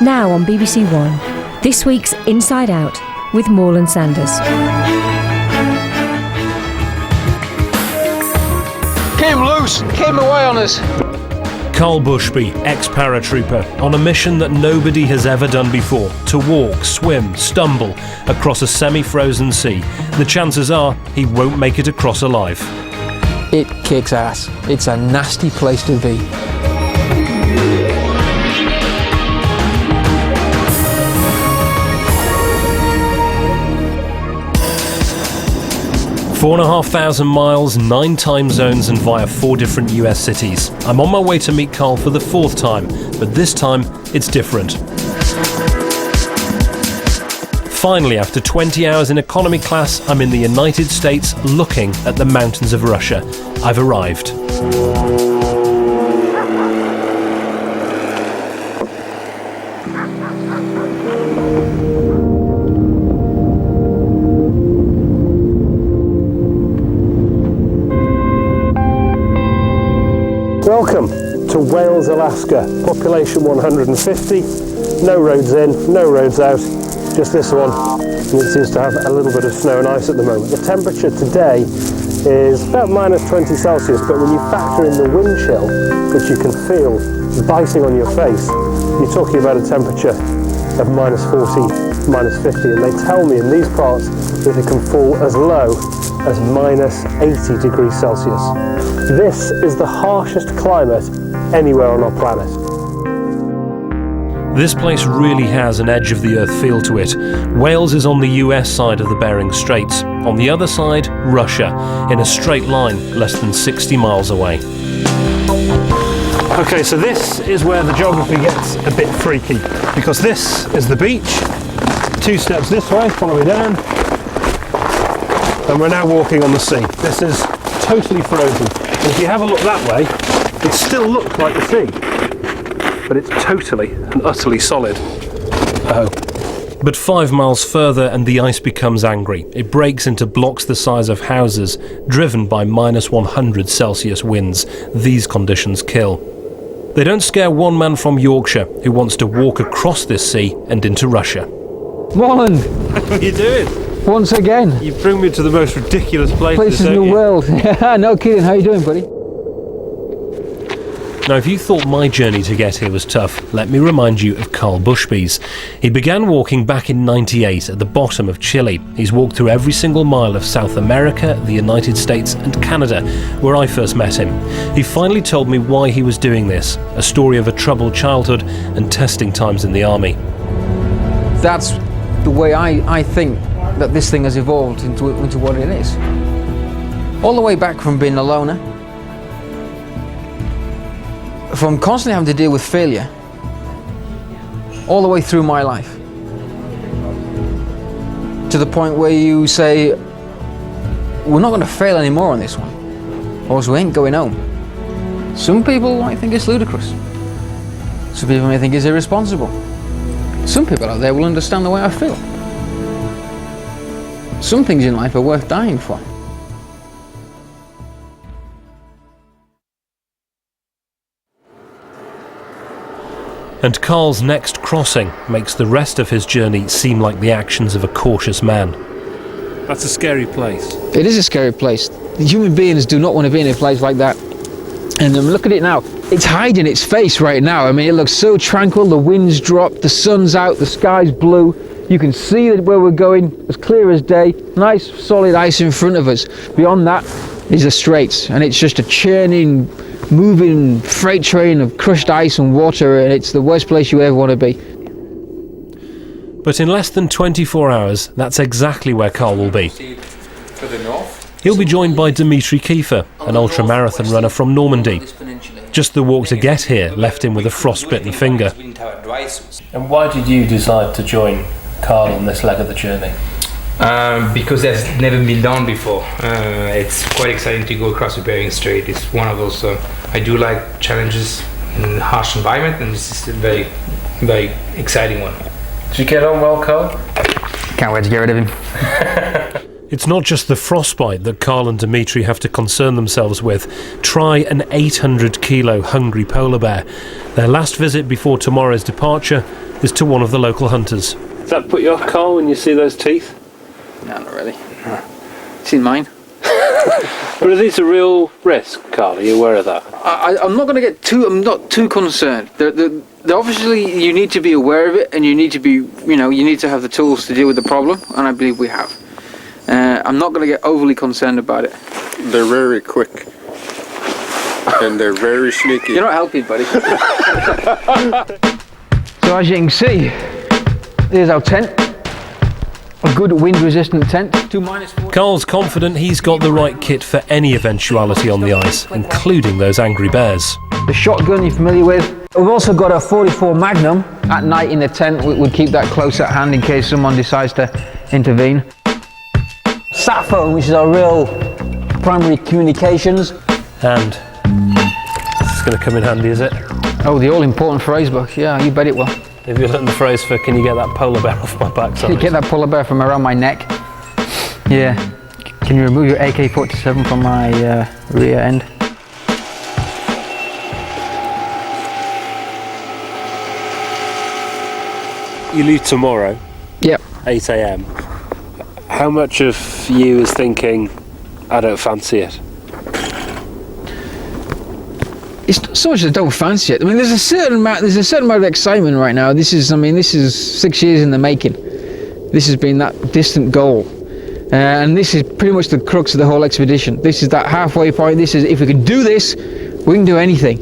Now on BBC One, this week's Inside Out with Morland Sanders. Came loose, came away on us. Karl Bushby, ex-paratrooper, on a mission that nobody has ever done before, to walk, swim, stumble across a semi-frozen sea. The chances are he won't make it across alive. It kicks ass. It's a nasty place to be. Four and a half thousand miles, 9 time zones and via 4 different US cities. I'm on my way to meet Karl for the 4th time, but this time it's different. Finally, after 20 hours in economy class, I'm in the United States looking at the mountains of Russia. I've arrived. Welcome to Wales, Alaska. Population 150, no roads in, no roads out, just this one, and it seems to have a little bit of snow and ice at the moment. The temperature today is about -20 Celsius, but when you factor in the wind chill, which you can feel biting on your face, you're talking about a temperature of -40, -50, and they tell me in these parts that it can fall as low as -80 degrees Celsius. This is the harshest climate anywhere on our planet. This place really has an edge of the earth feel to it. Wales is on the US side of the Bering Strait. On the other side, Russia, in a straight line less than 60 miles away. Okay, so this is where the geography gets a bit freaky, because this is the beach, 2 steps this way, follow me down, and we're now walking on the sea. This is totally frozen. And if you have a look that way, it still looks like the sea, but it's totally and utterly solid. Oh. But 5 miles further and the ice becomes angry. It breaks into blocks the size of houses, driven by -100 Celsius winds. These conditions kill. They don't scare one man from Yorkshire who wants to walk across this sea and into Russia. Morland, What are you doing? once again. You bring me to the most ridiculous Places in the world. No kidding, how you doing, buddy? Now, if you thought my journey to get here was tough, let me remind you of Karl Bushby's. He began walking back in '98 at the bottom of Chile. He's walked through every single mile of South America, the United States and Canada, where I first met him. He finally told me why he was doing this, a story of a troubled childhood and testing times in the army. That's the way I think that this thing has evolved into what it is. All the way back from being a loner, from constantly having to deal with failure, all the way through my life, to the point where you say, we're not going to fail anymore on this one, or else we ain't going home. Some people might think it's ludicrous. Some people may think it's irresponsible. Some people out there will understand the way I feel. Some things in life are worth dying for. And Karl's next crossing makes the rest of his journey seem like the actions of a cautious man. That's a scary place. It is a scary place. Human beings do not want to be in a place like that. And look at it now. It's hiding its face right now. I mean, it looks so tranquil. The wind's dropped, the sun's out, the sky's blue. You can see that where we're going, as clear as day. Nice, solid ice in front of us. Beyond that is the Straits, and it's just a churning, moving freight train of crushed ice and water, and it's the worst place you ever want to be. But in less than 24 hours, that's exactly where Karl will be. He'll be joined by Dmitry Kiefer, an ultra-marathon runner from Normandy. Just the walk to get here left him with a frostbitten finger. And why did you decide to join Karl on this leg of the journey? Because that's never been done before. It's quite exciting to go across the Bering Strait. It's one of those, I do like challenges in a harsh environment, and this is a very, very exciting one. Did you get on well, Karl? Can't wait to get rid of him. It's not just the frostbite that Karl and Dimitri have to concern themselves with. Try an 800-kilo hungry polar bear. Their last visit before tomorrow's departure is to one of the local hunters. Does that put you off, Karl, when you see those teeth? No, not really. Seen mine. But are these a real risk, Karl? Are you aware of that? I'm not going to get too. I'm not too concerned. They're obviously, you need to be aware of it, and you need to be, you need to have the tools to deal with the problem, and I believe we have. I'm not going to get overly concerned about it. They're very quick. And they're very sneaky. You're not helping, buddy. So as you can see, here's our tent. A good wind-resistant tent. Karl's confident he's got the right kit for any eventuality on the ice, including those angry bears. The shotgun you're familiar with. We've also got a 44 Magnum. At night in the tent, we'd keep that close at hand in case someone decides to intervene. Sat phone, which is our real primary communications. And this is going to come in handy, is it? Oh, the all-important phrase book. Yeah, you bet it will. Have you learned the phrase for "can you get that polar bear off my back"? Can you get that polar bear from around my neck? Yeah. Can you remove your AK-47 from my rear end? You leave tomorrow. Yep. 8 a.m. How much of you is thinking, I don't fancy it? It's not so much that I don't fancy it. I mean, there's a certain amount of excitement right now. This is 6 years in the making. This has been that distant goal. And this is pretty much the crux of the whole expedition. This is that halfway point. This is, if we can do this, we can do anything.